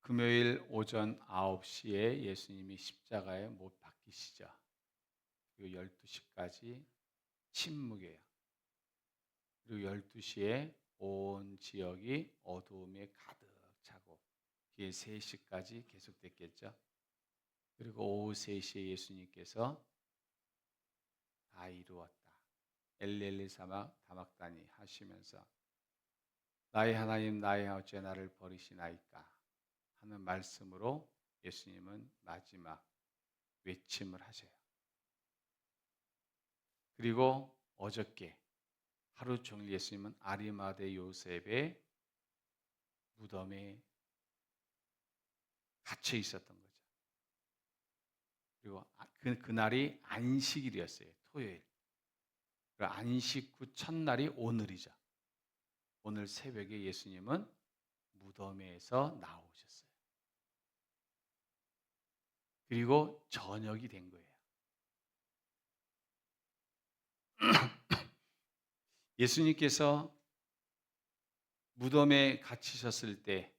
금요일 오전 9시에 예수님이 십자가에 못 박히시죠. 그리고 12시까지 침묵이에요. 그리고 12시에 온 지역이 어두움에 가득 차고 뒤에 3시까지 계속됐겠죠. 그리고 오후 3시에 예수님께서 다 이루었다. 엘리엘리 사막 다막다니 하시면서 나의 하나님 나의 어째 나를 버리시나이까 하는 말씀으로 예수님은 마지막 외침을 하세요. 그리고 어저께 하루 종일 예수님은 아리마대 요셉의 무덤에 갇혀 있었던 거죠. 그리고 그날이 안식일이었어요. 토요일. 안식 후 첫날이 오늘이죠. 오늘 새벽에 예수님은 무덤에서 나오셨어요. 그리고 저녁이 된 거예요. 예수님께서 무덤에 갇히셨을 때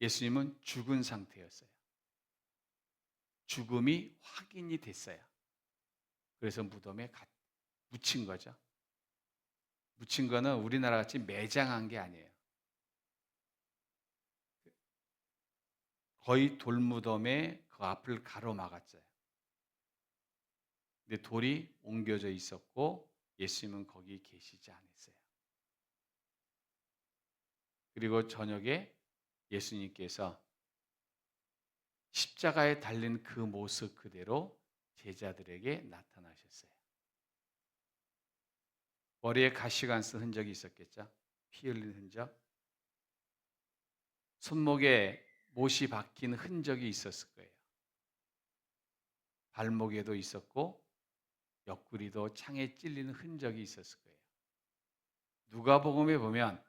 예수님은 죽은 상태였어요. 죽음이 확인이 됐어요. 그래서 무덤에 묻힌 거죠. 묻힌 거는 우리나라 같이 매장한 게 아니에요. 거의 돌무덤에 그 앞을 가로막았어요. 근데 돌이 옮겨져 있었고 예수님은 거기 계시지 않았어요. 그리고 저녁에 예수님께서 십자가에 달린 그 모습 그대로 제자들에게 나타나셨어요. 머리에 가시관 쓴 흔적이 있었겠죠. 피 흘린 흔적. 손목에 못이 박힌 흔적이 있었을 거예요. 발목에도 있었고 옆구리도 창에 찔리는 흔적이 있었을 거예요. 누가복음에 보면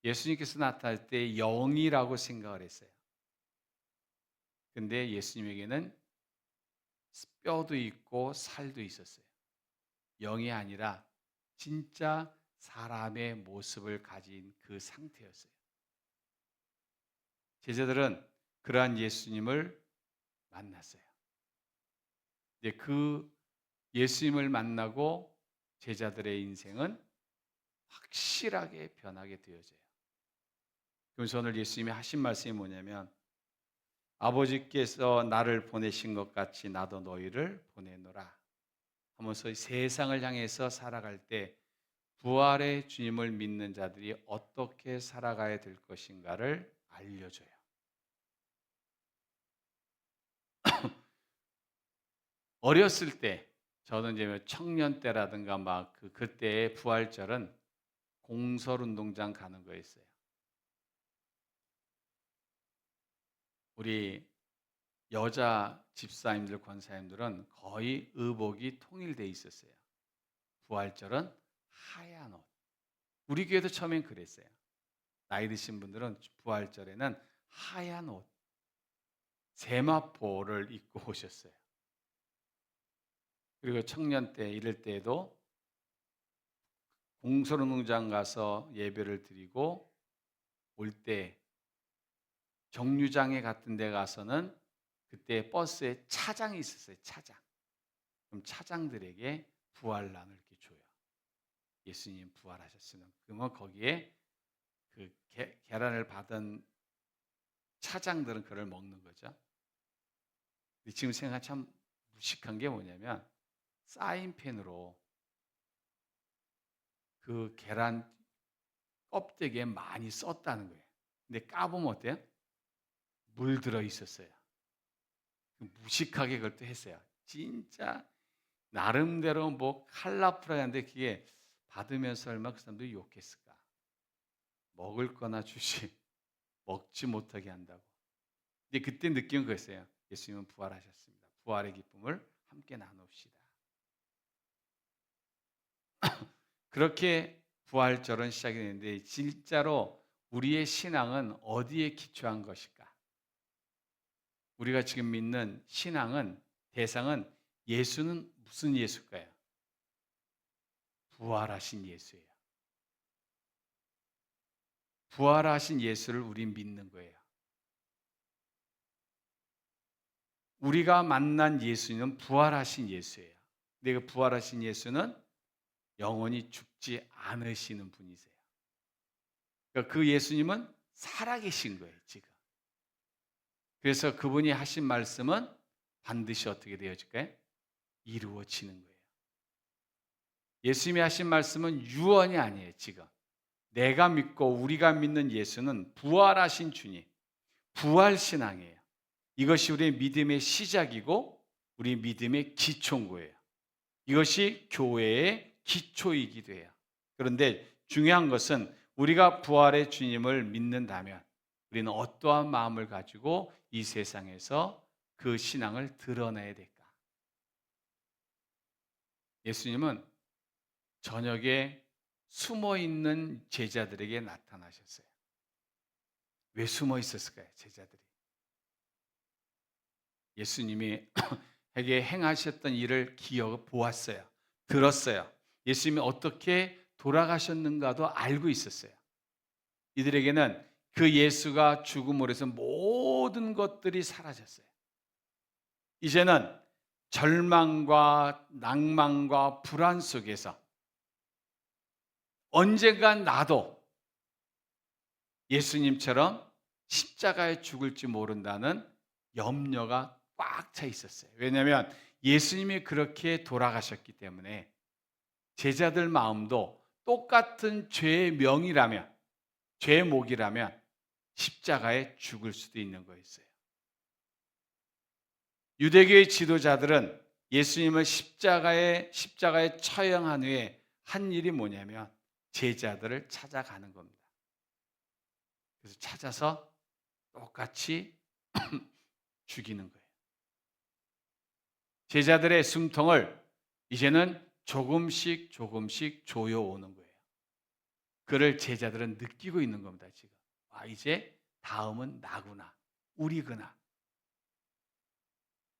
예수님께서 나타날 때 영이라고 생각을 했어요. 근데 예수님에게는 뼈도 있고 살도 있었어요. 영이 아니라 진짜 사람의 모습을 가진 그 상태였어요. 제자들은 그러한 예수님을 만났어요. 이제 그 예수님을 만나고 제자들의 인생은 확실하게 변하게 되어져요. 그래서 오늘 예수님이 하신 말씀이 뭐냐면 아버지께서 나를 보내신 것 같이 나도 너희를 보내노라 하면서 세상을 향해서 살아갈 때 부활의 주님을 믿는 자들이 어떻게 살아가야 될 것인가를 알려줘요. 어렸을 때 저는 이제 청년 때라든가 막 그때의 부활절은 공설운동장 가는 거였어요. 우리 여자 집사님들, 권사님들은 거의 의복이 통일돼 있었어요. 부활절은 하얀 옷. 우리 교회도 처음엔 그랬어요. 나이 드신 분들은 부활절에는 하얀 옷, 세마포를 입고 오셨어요. 그리고 청년 때, 이럴 때에도 공설운동장 가서 예배를 드리고 올 때 정류장에 같은 데 가서는 그때 버스에 차장이 있었어요. 차장. 그럼 차장들에게 부활란을 이렇게 줘요. 예수님 부활하셨으면. 그러면 거기에 그 계란을 받은 차장들은 그걸 먹는 거죠. 근데 지금 생각 참 무식한 게 뭐냐면 사인펜으로 그 계란 껍데기에 많이 썼다는 거예요. 근데 까보면 어때요? 물 들어 있었어요. 무식하게 그걸 또 했어요. 진짜 나름대로 뭐 칼라프라는데 그게 받으면서 얼마 그 사람들이 욕했을까? 먹을 거나 주지 먹지 못하게 한다고. 근데 그때 느낀 거였어요. 예수님은 부활하셨습니다. 부활의 기쁨을 함께 나눕시다. 그렇게 부활절은 시작이 되는데 진짜로 우리의 신앙은 어디에 기초한 것일까? 우리가 지금 믿는 신앙은 대상은 예수는 무슨 예수일까요? 부활하신 예수예요. 부활하신 예수를 우리 믿는 거예요. 우리가 만난 예수님은 부활하신 예수예요. 근데 그 부활하신 예수는 영원히 죽지 않으시는 분이세요. 그러니까 그 예수님은 살아계신 거예요, 지금. 그래서 그분이 하신 말씀은 반드시 어떻게 되어질까요? 이루어지는 거예요. 예수님이 하신 말씀은 유언이 아니에요, 지금. 내가 믿고 우리가 믿는 예수는 부활하신 주님, 부활신앙이에요. 이것이 우리의 믿음의 시작이고 우리 믿음의 기초인 거예요. 이것이 교회의 기초이기도 해요. 그런데 중요한 것은 우리가 부활의 주님을 믿는다면 우리는 어떠한 마음을 가지고 이 세상에서 그 신앙을 드러내야 될까? 예수님은 저녁에 숨어있는 제자들에게 나타나셨어요. 왜 숨어 있었을까요? 제자들이. 예수님이 에게 행하셨던 일을 보았어요. 들었어요. 예수님이 어떻게 돌아가셨는가도 알고 있었어요. 이들에게는 그 예수가 죽음으로 해서 모든 것들이 사라졌어요. 이제는 절망과 낭만과 불안 속에서 언젠간 나도 예수님처럼 십자가에 죽을지 모른다는 염려가 꽉 차 있었어요. 왜냐하면 예수님이 그렇게 돌아가셨기 때문에 제자들 마음도 똑같은 죄의 명이라면, 죄의 목이라면 십자가에 죽을 수도 있는 거였어요. 유대교의 지도자들은 예수님을 십자가에 처형한 후에 한 일이 뭐냐면 제자들을 찾아가는 겁니다. 그래서 찾아서 똑같이 죽이는 거예요. 제자들의 숨통을 이제는 조금씩 조여오는 거예요. 그를 제자들은 느끼고 있는 겁니다, 지금. 아, 이제 다음은 나구나. 우리구나.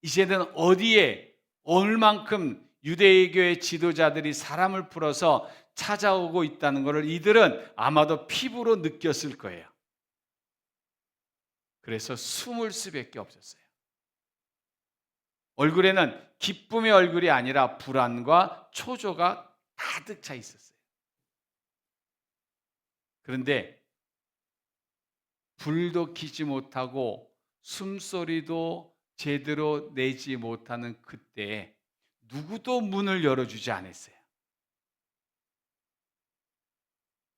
이제는 어디에 얼만큼 유대교의 지도자들이 사람을 풀어서 찾아오고 있다는 것을 이들은 아마도 피부로 느꼈을 거예요. 그래서 숨을 수밖에 없었어요. 얼굴에는 기쁨의 얼굴이 아니라 불안과 초조가 가득 차 있었어요. 그런데 불도 켜지 못하고 숨소리도 제대로 내지 못하는 그때에 누구도 문을 열어주지 않았어요.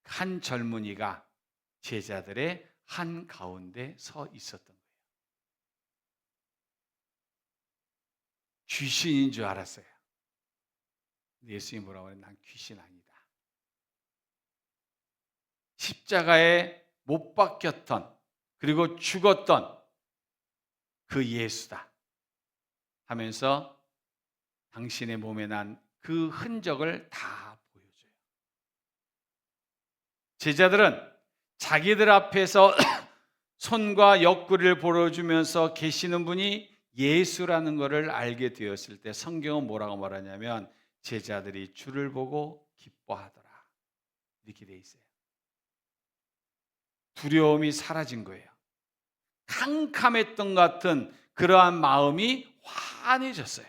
한 젊은이가 제자들의 한 가운데 서 있었던 거예요. 귀신인 줄 알았어요. 예수님이 뭐라고 하냐면 난 귀신 아니다. 십자가에 못 박혔던 그리고 죽었던 그 예수다 하면서 당신의 몸에 난 그 흔적을 다 보여줘요. 제자들은 자기들 앞에서 손과 옆구리를 보여주면서 계시는 분이 예수라는 것을 알게 되었을 때 성경은 뭐라고 말하냐면 제자들이 주를 보고 기뻐하더라. 이렇게 돼 있어요. 두려움이 사라진 거예요. 캄캄했던 것 같은 그러한 마음이 환해졌어요.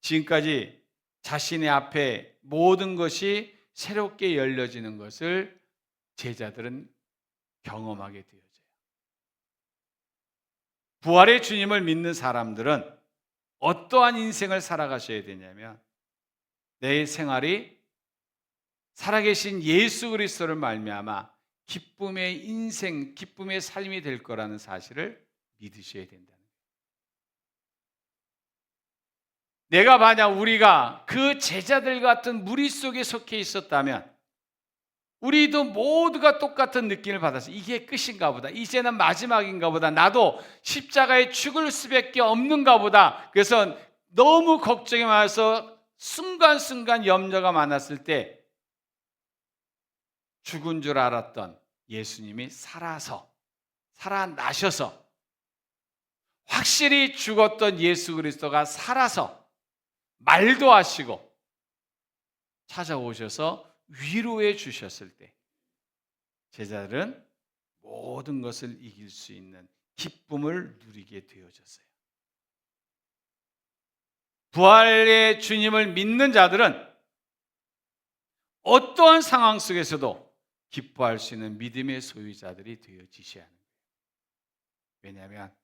지금까지 자신의 앞에 모든 것이 새롭게 열려지는 것을 제자들은 경험하게 되어져요. 부활의 주님을 믿는 사람들은 어떠한 인생을 살아가셔야 되냐면 내 생활이 살아계신 예수 그리스도를 말미암아 기쁨의 인생, 기쁨의 삶이 될 거라는 사실을 믿으셔야 된다는 거예요. 내가 만약 우리가 그 제자들 같은 무리 속에 속해 있었다면 우리도 모두가 똑같은 느낌을 받았어요. 이게 끝인가 보다. 이제는 마지막인가 보다. 나도 십자가에 죽을 수밖에 없는가 보다. 그래서 너무 걱정이 많아서 순간순간 염려가 많았을 때 죽은 줄 알았던 예수님이 살아나셔서 확실히 죽었던 예수 그리스도가 살아서 말도 하시고 찾아오셔서 위로해 주셨을 때 제자들은 모든 것을 이길 수 있는 기쁨을 누리게 되어졌어요. 부활의 주님을 믿는 자들은 어떠한 상황 속에서도 기뻐할 수 있는 믿음의 소유자들이 되어지셔야 하는 거예요. 왜냐하면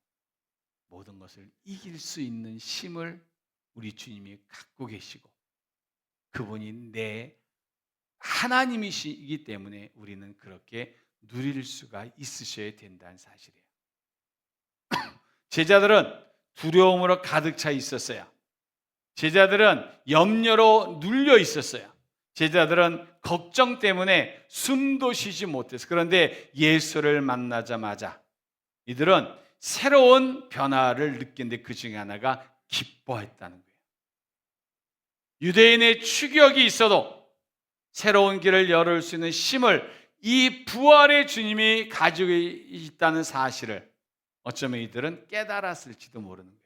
모든 것을 이길 수 있는 힘을 우리 주님이 갖고 계시고 그분이 내 하나님이시기 때문에 우리는 그렇게 누릴 수가 있으셔야 된다는 사실이에요. 제자들은 두려움으로 가득 차 있었어요. 제자들은 염려로 눌려 있었어요. 제자들은 걱정 때문에 숨도 쉬지 못했어요. 그런데 예수를 만나자마자 이들은 새로운 변화를 느꼈는데 그 중에 하나가 기뻐했다는 거예요. 유대인의 추격이 있어도 새로운 길을 열을 수 있는 힘을 이 부활의 주님이 가지고 있다는 사실을 어쩌면 이들은 깨달았을지도 모르는 거예요.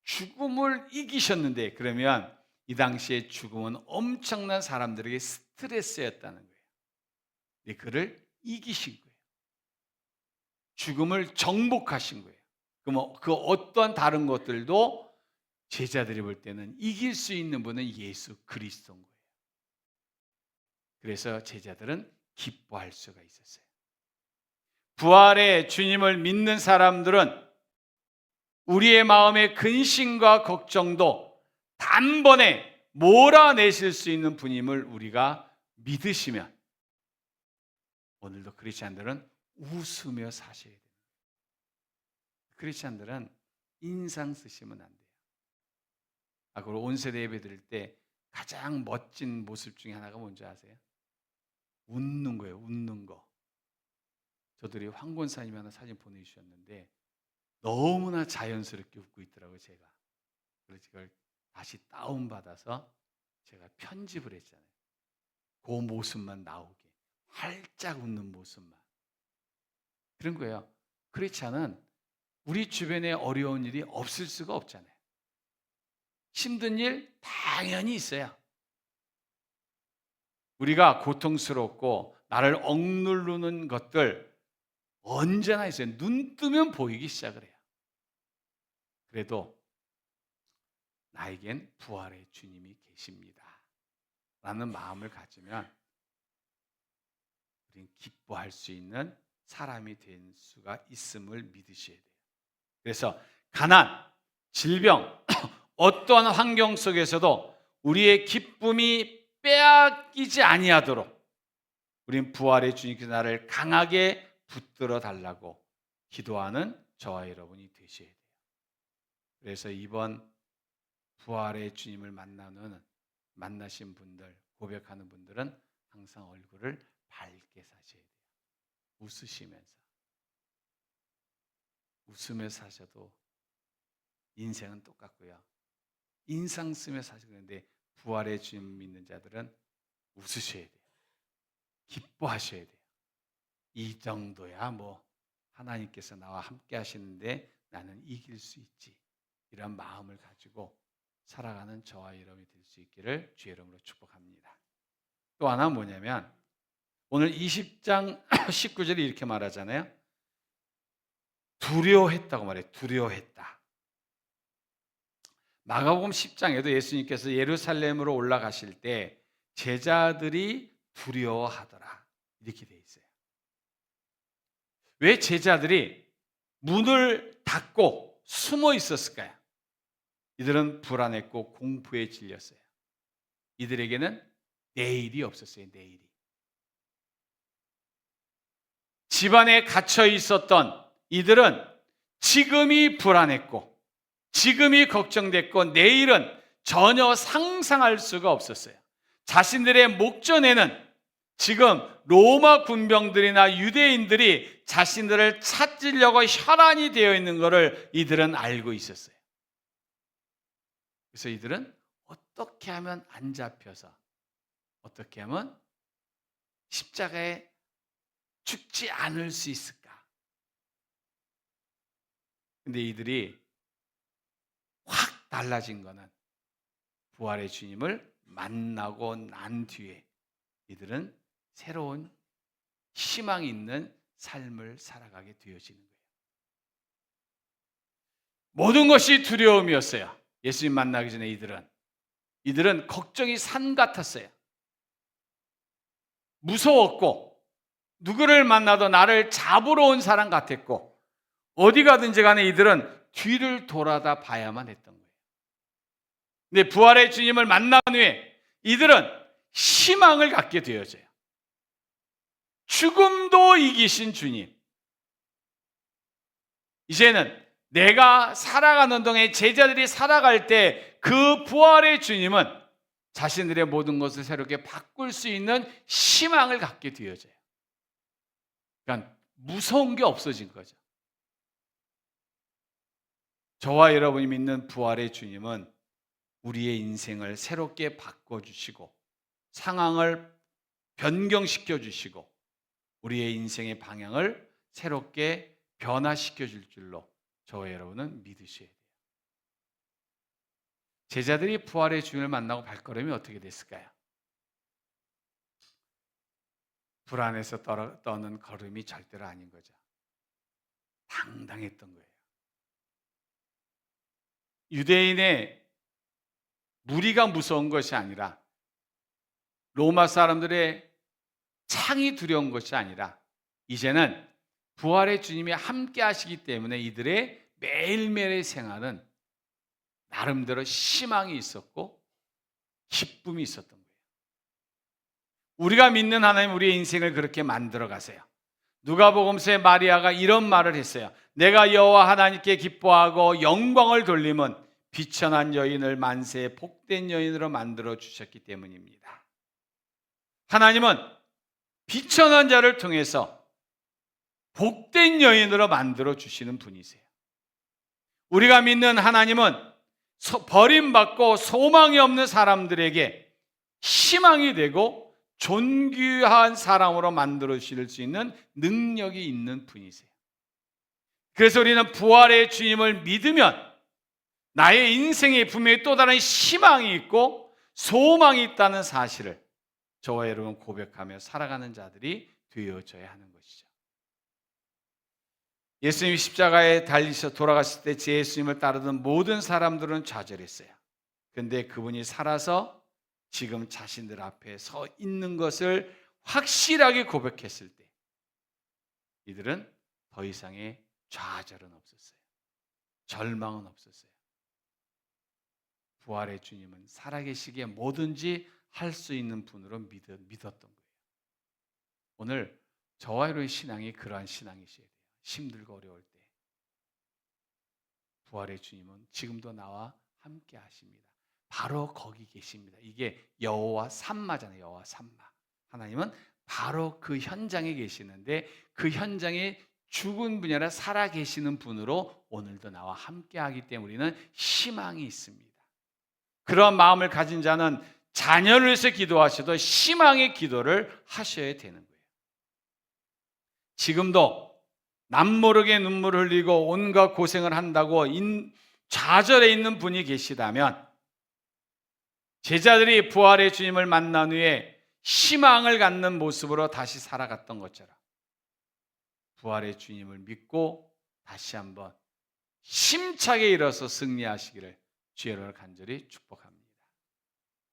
죽음을 이기셨는데 그러면 이 당시에 죽음은 엄청난 사람들에게 스트레스였다는 거예요. 근데 그를 이기신 거예요. 죽음을 정복하신 거예요. 그럼 그 어떤 다른 것들도 제자들이 볼 때는 이길 수 있는 분은 예수 그리스도인 거예요. 그래서 제자들은 기뻐할 수가 있었어요. 부활의 주님을 믿는 사람들은 우리의 마음의 근심과 걱정도 단번에 몰아내실 수 있는 분임을 우리가 믿으시면 오늘도 크리스찬들은 웃으며 사셔야 돼요. 크리스찬들은 인상 쓰시면 안 돼요. 그리고 온세대 예배 드릴 때 가장 멋진 모습 중에 하나가 뭔지 아세요? 웃는 거예요. 웃는 거. 저들이 황 권사님이 하나 사진 보내주셨는데 너무나 자연스럽게 웃고 있더라고요. 제가. 그래서 이걸 다시 다운받아서 제가 편집을 했잖아요. 그 모습만 나오게. 활짝 웃는 모습만. 그런 거예요. 그렇지 않은 우리 주변에 어려운 일이 없을 수가 없잖아요. 힘든 일 당연히 있어요. 우리가 고통스럽고 나를 억누르는 것들 언제나 있어요. 눈 뜨면 보이기 시작을 해요. 그래도 나에겐 부활의 주님이 계십니다. 라는 마음을 가지면 우리는 기뻐할 수 있는 사람이 될 수가 있음을 믿으셔야 돼요. 그래서 가난, 질병, 어떠한 환경 속에서도 우리의 기쁨이 빼앗기지 아니하도록 우리는 부활의 주님께서 나를 강하게 붙들어 달라고 기도하는 저와 여러분이 되셔야 돼요. 그래서 이번 부활의 주님을 만나신 분들, 고백하는 분들은 항상 얼굴을 밝게 사셔야 돼요. 웃으시면서. 웃으면서 사셔도 인생은 똑같고요. 인상 쓰며 사시는데 부활의 주님 믿는 자들은 웃으셔야 돼요. 기뻐하셔야 돼요. 이 정도야 뭐 하나님께서 나와 함께 하시는데 나는 이길 수 있지. 이런 마음을 가지고 살아가는 저와 여러분이 될 수 있기를 주의 이름으로 축복합니다. 또 하나 뭐냐면 오늘 20장 19절이 이렇게 말하잖아요. 두려워했다고 말해요. 두려워했다. 마가복음 10장에도 예수님께서 예루살렘으로 올라가실 때 제자들이 두려워하더라. 이렇게 돼 있어요. 왜 제자들이 문을 닫고 숨어 있었을까요? 이들은 불안했고 공포에 질렸어요. 이들에게는 내일이 없었어요. 내일이. 집안에 갇혀 있었던 이들은 지금이 불안했고 지금이 걱정됐고 내일은 전혀 상상할 수가 없었어요. 자신들의 목전에는 지금 로마 군병들이나 유대인들이 자신들을 찾으려고 혈안이 되어 있는 것을 이들은 알고 있었어요. 그래서 이들은 어떻게 하면 안 잡혀서 어떻게 하면 십자가에 죽지 않을 수 있을까? 근데 이들이 확 달라진 거는 부활의 주님을 만나고 난 뒤에 이들은 새로운 희망이 있는 삶을 살아가게 되어지는 거예요. 모든 것이 두려움이었어요. 예수님 만나기 전에 이들은 걱정이 산 같았어요. 무서웠고 누구를 만나도 나를 잡으러 온 사람 같았고 어디 가든지 간에 이들은 뒤를 돌아다 봐야만 했던 거예요. 근데 부활의 주님을 만난 후에 이들은 희망을 갖게 되어져요. 죽음도 이기신 주님. 이제는 내가 살아가는 동안 제자들이 살아갈 때 그 부활의 주님은 자신들의 모든 것을 새롭게 바꿀 수 있는 희망을 갖게 되어져요. 그러니까 무서운 게 없어진 거죠. 저와 여러분이 믿는 부활의 주님은 우리의 인생을 새롭게 바꿔주시고 상황을 변경시켜 주시고 우리의 인생의 방향을 새롭게 변화시켜 줄 줄로 저와 여러분은 믿으셔야 돼요. 제자들이 부활의 주님을 만나고 발걸음이 어떻게 됐을까요? 불안해서 떠는 걸음이 절대로 아닌 거죠. 당당했던 거예요. 유대인의 무리가 무서운 것이 아니라 로마 사람들의 창이 두려운 것이 아니라 이제는 부활의 주님이 함께 하시기 때문에 이들의 매일매일의 생활은 나름대로 희망이 있었고 기쁨이 있었던 거예요. 우리가 믿는 하나님 우리의 인생을 그렇게 만들어 가세요. 누가복음서에 마리아가 이런 말을 했어요. 내가 여호와 하나님께 기뻐하고 영광을 돌림은 비천한 여인을 만세의 복된 여인으로 만들어 주셨기 때문입니다. 하나님은 비천한 자를 통해서 복된 여인으로 만들어 주시는 분이세요. 우리가 믿는 하나님은 버림받고 소망이 없는 사람들에게 희망이 되고 존귀한 사람으로 만들어 주실 수 있는 능력이 있는 분이세요. 그래서 우리는 부활의 주님을 믿으면 나의 인생에 분명히 또 다른 희망이 있고 소망이 있다는 사실을 저와 여러분 고백하며 살아가는 자들이 되어져야 하는 것이죠. 예수님이 십자가에 달리셔 돌아가실 때 제 예수님을 따르던 모든 사람들은 좌절했어요. 그런데 그분이 살아서 지금 자신들 앞에 서 있는 것을 확실하게 고백했을 때 이들은 더 이상의 좌절은 없었어요. 절망은 없었어요. 부활의 주님은 살아계시기에 뭐든지 할 수 있는 분으로 믿었던 거예요. 오늘 저와 여러분의 신앙이 그러한 신앙이셔야 돼요. 힘들고 어려울 때 부활의 주님은 지금도 나와 함께 하십니다. 바로 거기 계십니다. 이게 여호와 삼마잖아요. 여호와 삼마. 하나님은 바로 그 현장에 계시는데 그 현장에 죽은 분이 아니라 살아 계시는 분으로 오늘도 나와 함께 하기 때문에 우리는 희망이 있습니다. 그런 마음을 가진 자는 자녀를 위해서 기도하셔도 희망의 기도를 하셔야 되는 거예요. 지금도 남모르게 눈물을 흘리고 온갖 고생을 한다고 좌절해 있는 분이 계시다면 제자들이 부활의 주님을 만난 후에 희망을 갖는 모습으로 다시 살아갔던 것처럼 부활의 주님을 믿고 다시 한번 힘차게 일어서 승리하시기를 주의 이름으로 간절히 축복합니다.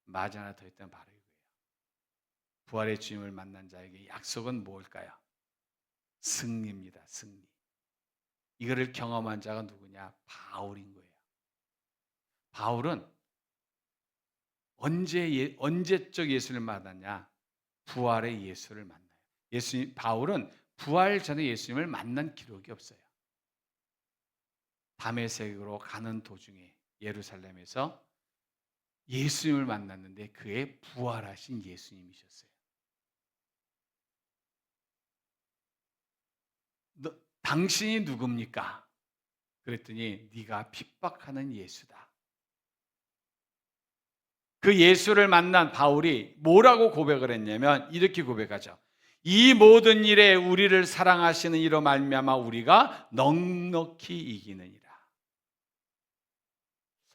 맞아 하나 더 있다면 바로 이거예요. 부활의 주님을 만난 자에게 약속은 뭘까요? 승리입니다. 승리. 이거를 경험한 자가 누구냐? 바울인 거예요. 바울은 언제적 예수를 만났냐? 부활의 예수를 만나요. 바울은 부활 전에 예수님을 만난 기록이 없어요. 다메섹으로 가는 도중에 예루살렘에서 예수님을 만났는데 그의 부활하신 예수님이셨어요. 당신이 누굽니까? 그랬더니 네가 핍박하는 예수다. 그 예수를 만난 바울이 뭐라고 고백을 했냐면 이렇게 고백하죠. 이 모든 일에 우리를 사랑하시는 이로 말미암아 우리가 넉넉히 이기느니라.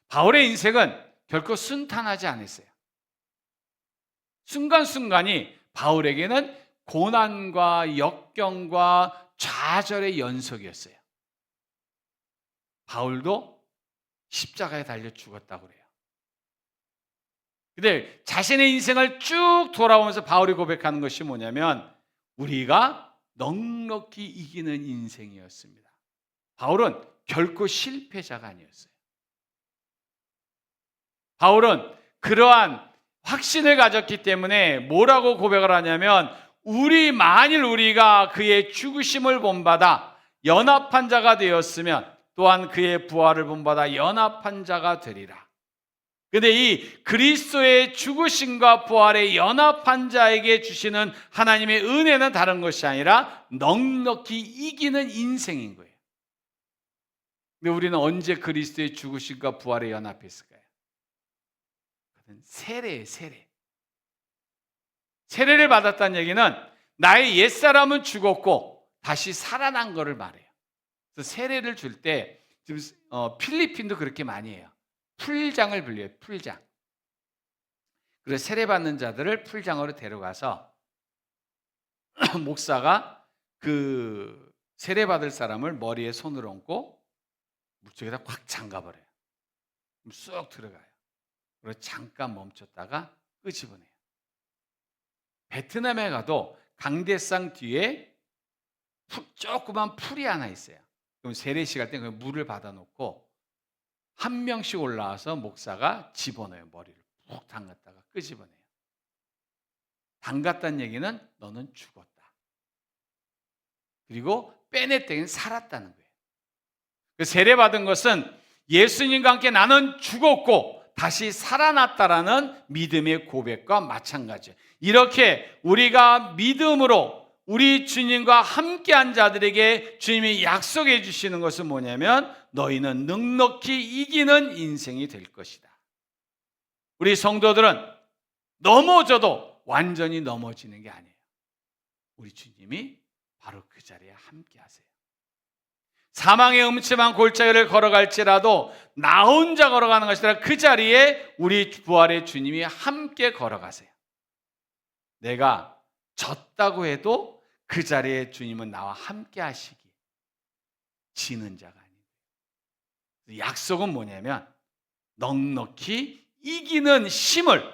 바울의 인생은 결코 순탄하지 않았어요. 순간순간이 바울에게는 고난과 역경과 좌절의 연속이었어요. 바울도 십자가에 달려 죽었다고 그래요. 근데 자신의 인생을 쭉 돌아오면서 바울이 고백하는 것이 뭐냐면 우리가 넉넉히 이기는 인생이었습니다. 바울은 결코 실패자가 아니었어요. 바울은 그러한 확신을 가졌기 때문에 뭐라고 고백을 하냐면 만일 우리가 그의 죽으심을 본받아 연합한 자가 되었으면 또한 그의 부활을 본받아 연합한 자가 되리라. 근데 이 그리스도의 죽으심과 부활에 연합한 자에게 주시는 하나님의 은혜는 다른 것이 아니라 넉넉히 이기는 인생인 거예요. 근데 우리는 언제 그리스도의 죽으심과 부활에 연합했을까요? 세례예요, 세례. 세례를 받았다는 얘기는 나의 옛사람은 죽었고 다시 살아난 거를 말해요. 그래서 세례를 줄 때 지금 필리핀도 그렇게 많이 해요. 풀장을 불려요. 풀장. 그래서 세례 받는 자들을 풀장으로 데려가서 목사가 그 세례 받을 사람을 머리에 손을 얹고 물속에다 꽉 잠가버려요. 그럼 쑥 들어가요. 그리고 잠깐 멈췄다가 끄집어내요. 베트남에 가도 강대상 뒤에 조그만 풀이 하나 있어요. 그럼 세례식 할 때 그 물을 받아놓고 한 명씩 올라와서 목사가 집어넣어요. 머리를 푹 담갔다가 끄집어내요. 담갔다는 얘기는 너는 죽었다. 그리고 빼냈더니 살았다는 거예요. 그 세례 받은 것은 예수님과 함께 나는 죽었고 다시 살아났다라는 믿음의 고백과 마찬가지예요. 이렇게 우리가 믿음으로 우리 주님과 함께한 자들에게 주님이 약속해 주시는 것은 뭐냐면 너희는 넉넉히 이기는 인생이 될 것이다. 우리 성도들은 넘어져도 완전히 넘어지는 게 아니에요. 우리 주님이 바로 그 자리에 함께 하세요. 사망의 음침한 골짜기를 걸어갈지라도 나 혼자 걸어가는 것이 아니라 그 자리에 우리 부활의 주님이 함께 걸어가세요. 내가 졌다고 해도 그 자리에 주님은 나와 함께 하시기 지는 자가 아니에요. 약속은 뭐냐면 넉넉히 이기는 힘을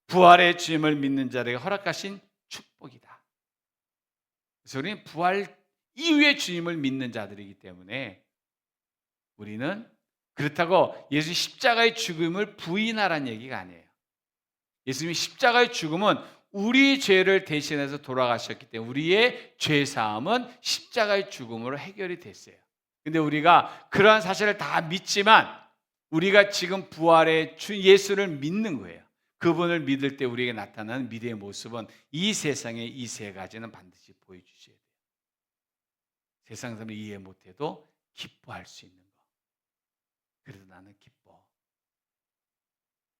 부활의 주님을 믿는 자에게 허락하신 축복이다. 그래서 우리는 부활 이후에 주님을 믿는 자들이기 때문에 우리는 그렇다고 예수 십자가의 죽음을 부인하라는 얘기가 아니에요. 예수님이 십자가의 죽음은 우리 죄를 대신해서 돌아가셨기 때문에 우리의 죄사함은 십자가의 죽음으로 해결이 됐어요. 근데 우리가 그러한 사실을 다 믿지만 우리가 지금 부활의 주 예수를 믿는 거예요. 그분을 믿을 때 우리에게 나타나는 믿음의 모습은 이 세상의 이 세 가지는 반드시 보여주셔야 돼요. 세상 사람이 이해 못해도 기뻐할 수 있는 거. 그래도 나는 기뻐.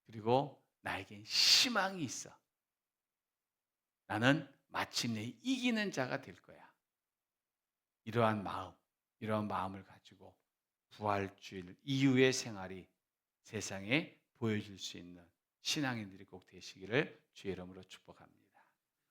그리고 나에겐 희망이 있어. 나는 마침내 이기는 자가 될 거야. 이러한 마음을 가지고 부활주일 이후의 생활이 세상에 보여줄 수 있는 신앙인들이 꼭 되시기를 주의 이름으로 축복합니다.